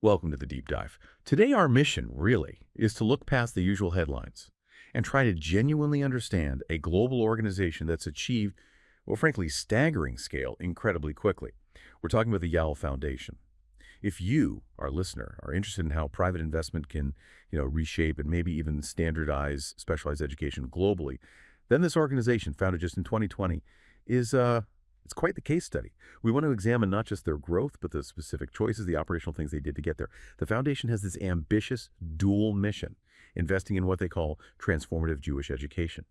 Welcome to the Deep Dive. Today, our mission, really, is to look past the usual headlines and try to genuinely understand a global organization that's achieved, well, frankly, staggering scale incredibly quickly. We're talking about the Yael Foundation. If you, our listener, are interested in how private investment can, reshape and maybe even standardize specialized education globally, then this organization, founded just in 2020, is it's quite the case study. We want to examine not just their growth, but the specific choices, the operational things they did to get there. The foundation has this ambitious dual mission, investing in what they call transformative Jewish education.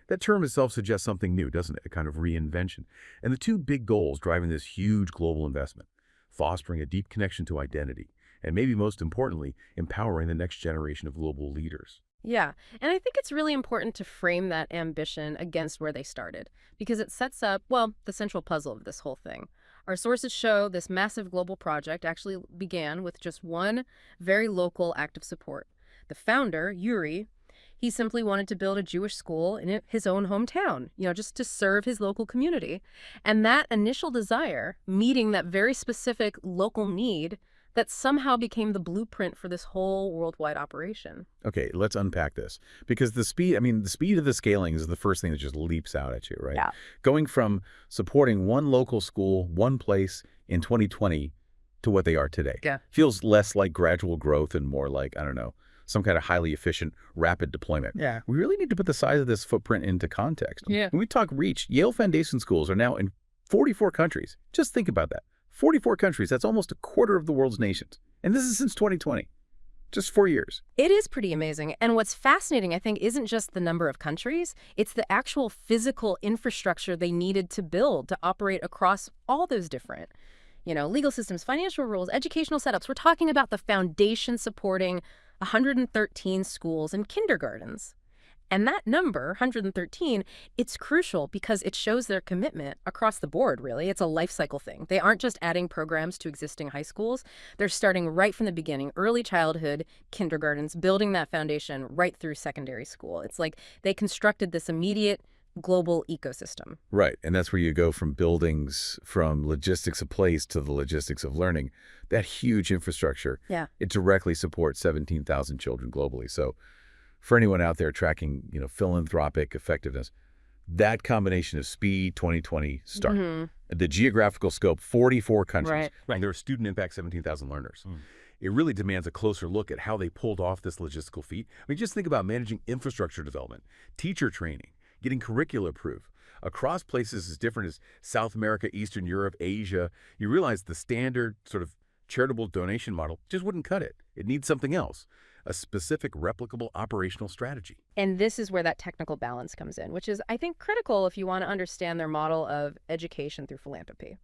That term itself suggests something new, doesn't it? A kind of reinvention. And the two big goals driving this huge global investment: fostering a deep connection to identity, and maybe most importantly, empowering the next generation of global leaders. Yeah, and I think it's really important to frame that ambition against where they started, because it sets up, well, the central puzzle of this whole thing. Our sources show this massive global project actually began with just one very local act of support. The founder, Uri, he simply wanted to build a Jewish school in his own hometown, just to serve his local community. And that initial desire, meeting that very specific local need, that somehow became the blueprint for this whole worldwide operation. Okay, let's unpack this. Because the speed of the scaling is the first thing that just leaps out at you, right? Yeah. Going from supporting one local school, one place in 2020 to what they are today. Yeah. Feels less like gradual growth and more like, I don't know, some kind of highly efficient, rapid deployment. Yeah. We really need to put the size of this footprint into context. Yeah. When we talk reach, Yale Foundation schools are now in 44 countries. Just think about that. 44 countries, that's almost a quarter of the world's nations. And this is since 2020. Just 4 years. It is pretty amazing. And what's fascinating, I think, isn't just the number of countries. It's the actual physical infrastructure they needed to build to operate across all those different, legal systems, financial rules, educational setups. We're talking about the foundation supporting 113 schools and kindergartens. And that number, 113, it's crucial because it shows their commitment across the board, really. It's a life cycle thing. They aren't just adding programs to existing high schools. They're starting right from the beginning, early childhood, kindergartens, building that foundation right through secondary school. It's like they constructed this immediate global ecosystem. Right, and that's where you go from buildings, from logistics of place to the logistics of learning. That huge infrastructure, Yeah. it directly supports 17,000 children globally. So for anyone out there tracking, philanthropic effectiveness, that combination of speed, 2020 start, the geographical scope, 44 countries, Right. and their student impact, 17,000 learners. It really demands a closer look at how they pulled off this logistical feat. I mean, just think about managing infrastructure development, teacher training, getting curricula approved across places as different as South America, Eastern Europe, Asia. You realize the standard sort of charitable donation model just wouldn't cut it. It needs something else. A specific replicable operational strategy. And this is where that technical balance comes in, which is, I think, critical if you want to understand their model of education through philanthropy.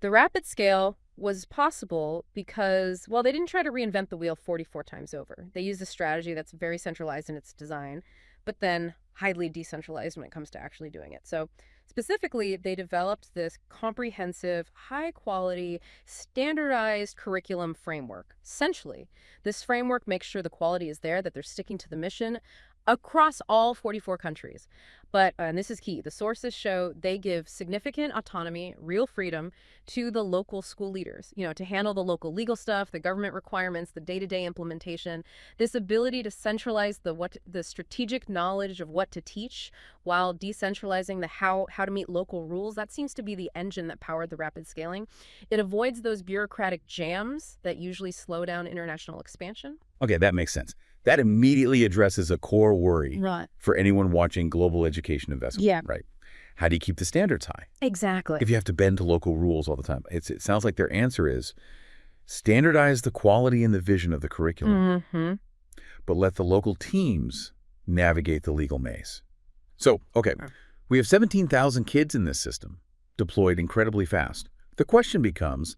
The rapid scale was possible because, well, they didn't try to reinvent the wheel 44 times over. They used a strategy that's very centralized in its design, but then highly decentralized when it comes to actually doing it. So specifically, they developed this comprehensive, high-quality, standardized curriculum framework. Essentially, this framework makes sure the quality is there, that they're sticking to the mission across all 44 countries. But, and this is key, the sources show they give significant autonomy, real freedom to the local school leaders, to handle the local legal stuff, the government requirements, the day-to-day implementation. This ability to centralize the strategic knowledge of what to teach while decentralizing the how to meet local rules, that seems to be the engine that powered the rapid scaling. It avoids those bureaucratic jams that usually slow down international expansion. Okay, that makes sense. That immediately addresses a core worry Right. for anyone watching global education investment. Yeah. Right. How do you keep the standards high Exactly. if you have to bend to local rules all the time? It sounds like their answer is standardize the quality and the vision of the curriculum, but let the local teams navigate the legal maze. So, okay, we have 17,000 kids in this system, deployed incredibly fast. The question becomes,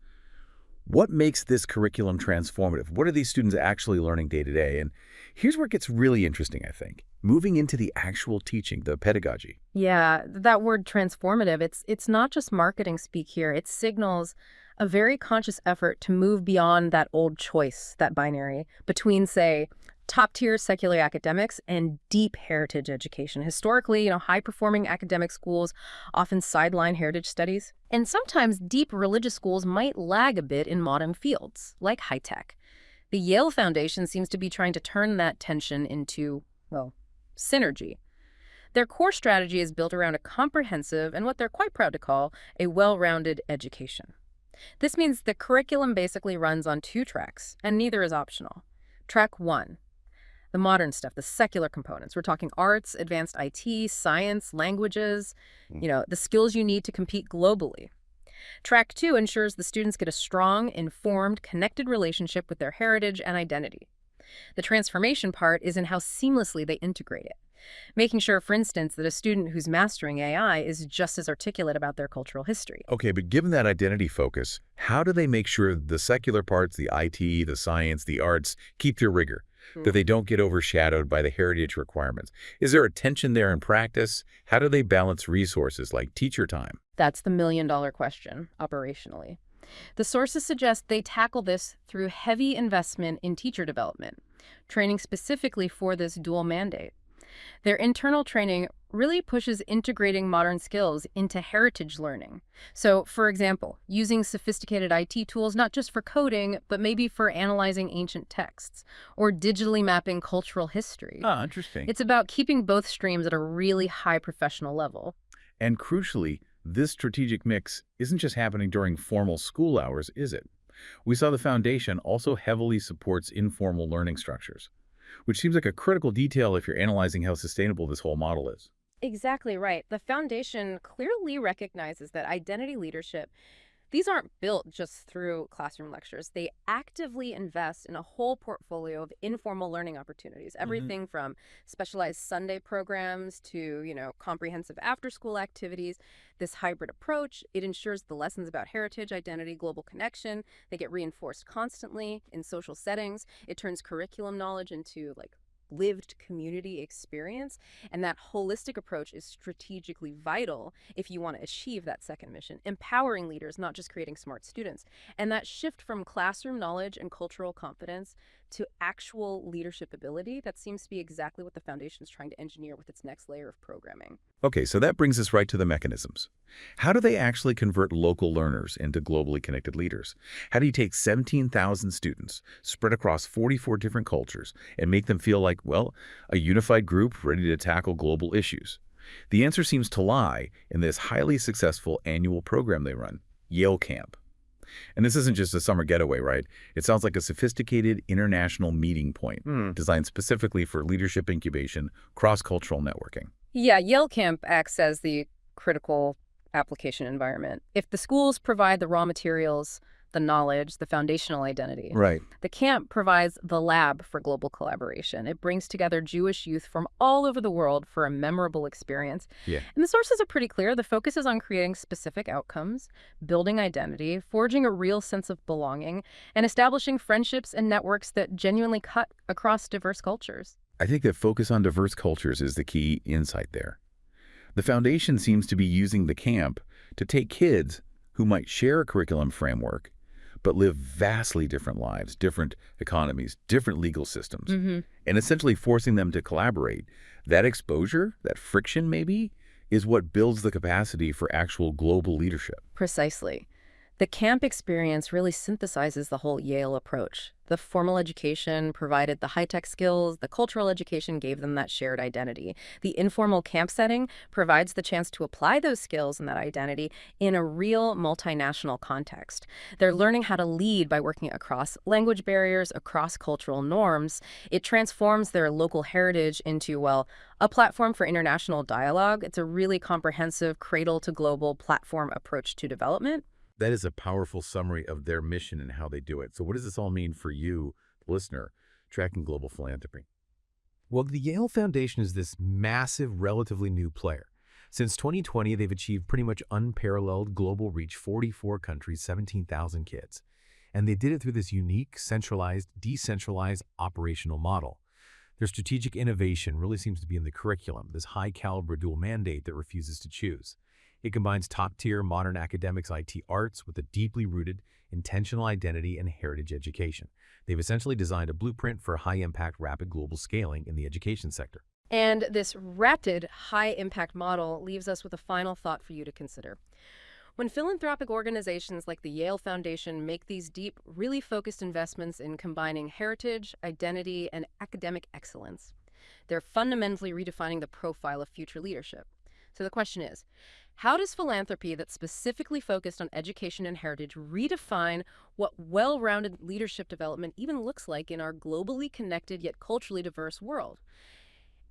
what makes this curriculum transformative? What are these students actually learning day to day? And here's where it gets really interesting, I think. Moving into the actual teaching, the pedagogy. Yeah, that word transformative, it's not just marketing speak here. It signals a very conscious effort to move beyond that old choice, that binary, between, say, top-tier secular academics and deep heritage education. Historically, high-performing academic schools often sideline heritage studies. And sometimes deep religious schools might lag a bit in modern fields, like high-tech. The Yael Foundation seems to be trying to turn that tension into, well, synergy. Their core strategy is built around a comprehensive and what they're quite proud to call a well-rounded education. This means the curriculum basically runs on two tracks, and neither is optional. Track 1, the modern stuff, the secular components. We're talking arts, advanced IT, science, languages, the skills you need to compete globally. Track 2 ensures the students get a strong, informed, connected relationship with their heritage and identity. The transformation part is in how seamlessly they integrate it, making sure, for instance, that a student who's mastering AI is just as articulate about their cultural history. Okay, but given that identity focus, how do they make sure the secular parts, the IT, the science, the arts, keep their rigor, that they don't get overshadowed by the heritage requirements? Is there a tension there in practice? How do they balance resources like teacher time? That's the million-dollar question, operationally. The sources suggest they tackle this through heavy investment in teacher development, training specifically for this dual mandate. Their internal training really pushes integrating modern skills into heritage learning. So, for example, using sophisticated IT tools not just for coding, but maybe for analyzing ancient texts or digitally mapping cultural history. Ah, interesting. It's about keeping both streams at a really high professional level. And crucially, this strategic mix isn't just happening during formal school hours, is it? We saw the foundation also heavily supports informal learning structures, which seems like a critical detail if you're analyzing how sustainable this whole model is. Exactly right. The foundation clearly recognizes that identity leadership, these aren't built just through classroom lectures. They actively invest in a whole portfolio of informal learning opportunities, everything from specialized Sunday programs to, comprehensive after-school activities. This hybrid approach, it ensures the lessons about heritage, identity, global connection, they get reinforced constantly in social settings. It turns curriculum knowledge into, lived community experience, and that holistic approach is strategically vital if you want to achieve that second mission, empowering leaders, not just creating smart students. And that shift from classroom knowledge and cultural competence to actual leadership ability, that seems to be exactly what the foundation is trying to engineer with its next layer of programming. Okay, so that brings us right to the mechanisms. How do they actually convert local learners into globally connected leaders? How do you take 17,000 students spread across 44 different cultures and make them feel like, well, a unified group ready to tackle global issues? The answer seems to lie in this highly successful annual program they run, Yael Camp. And this isn't just a summer getaway, right? It sounds like a sophisticated international meeting point designed specifically for leadership incubation, cross-cultural networking. Yeah, Yael Camp acts as the critical application environment. If the schools provide the raw materials, the knowledge, the foundational identity, Right. the camp provides the lab for global collaboration. It brings together Jewish youth from all over the world for a memorable experience. Yeah. And the sources are pretty clear. The focus is on creating specific outcomes, building identity, forging a real sense of belonging, and establishing friendships and networks that genuinely cut across diverse cultures. I think that focus on diverse cultures is the key insight there. The foundation seems to be using the camp to take kids who might share a curriculum framework but live vastly different lives, different economies, different legal systems, and essentially forcing them to collaborate. That exposure, that friction maybe, is what builds the capacity for actual global leadership. Precisely. The camp experience really synthesizes the whole Yael approach. The formal education provided the high-tech skills, the cultural education gave them that shared identity. The informal camp setting provides the chance to apply those skills and that identity in a real multinational context. They're learning how to lead by working across language barriers, across cultural norms. It transforms their local heritage into, well, a platform for international dialogue. It's a really comprehensive cradle-to-global platform approach to development. That is a powerful summary of their mission and how they do it. So what does this all mean for you, the listener, tracking global philanthropy? Well, the Yael Foundation is this massive, relatively new player. Since 2020, they've achieved pretty much unparalleled global reach, 44 countries, 17,000 kids. And they did it through this unique, centralized, decentralized operational model. Their strategic innovation really seems to be in the curriculum, this high-caliber dual mandate that refuses to choose. It combines top-tier modern academics IT arts with a deeply rooted intentional identity, and heritage education. They've essentially designed a blueprint for high-impact, rapid global scaling in the education sector. And this rapid, high-impact model leaves us with a final thought for you to consider. When philanthropic organizations like the Yael Foundation make these deep, really focused investments in combining heritage, identity, and academic excellence, they're fundamentally redefining the profile of future leadership. So the question is, how does philanthropy that's specifically focused on education and heritage redefine what well-rounded leadership development even looks like in our globally connected yet culturally diverse world?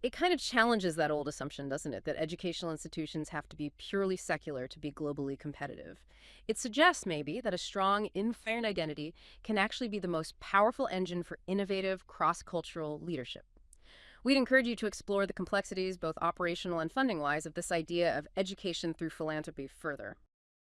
It kind of challenges that old assumption, doesn't it, that educational institutions have to be purely secular to be globally competitive. It suggests maybe that a strong, informed identity can actually be the most powerful engine for innovative, cross-cultural leadership. We'd encourage you to explore the complexities, both operational and funding-wise, of this idea of education through philanthropy further.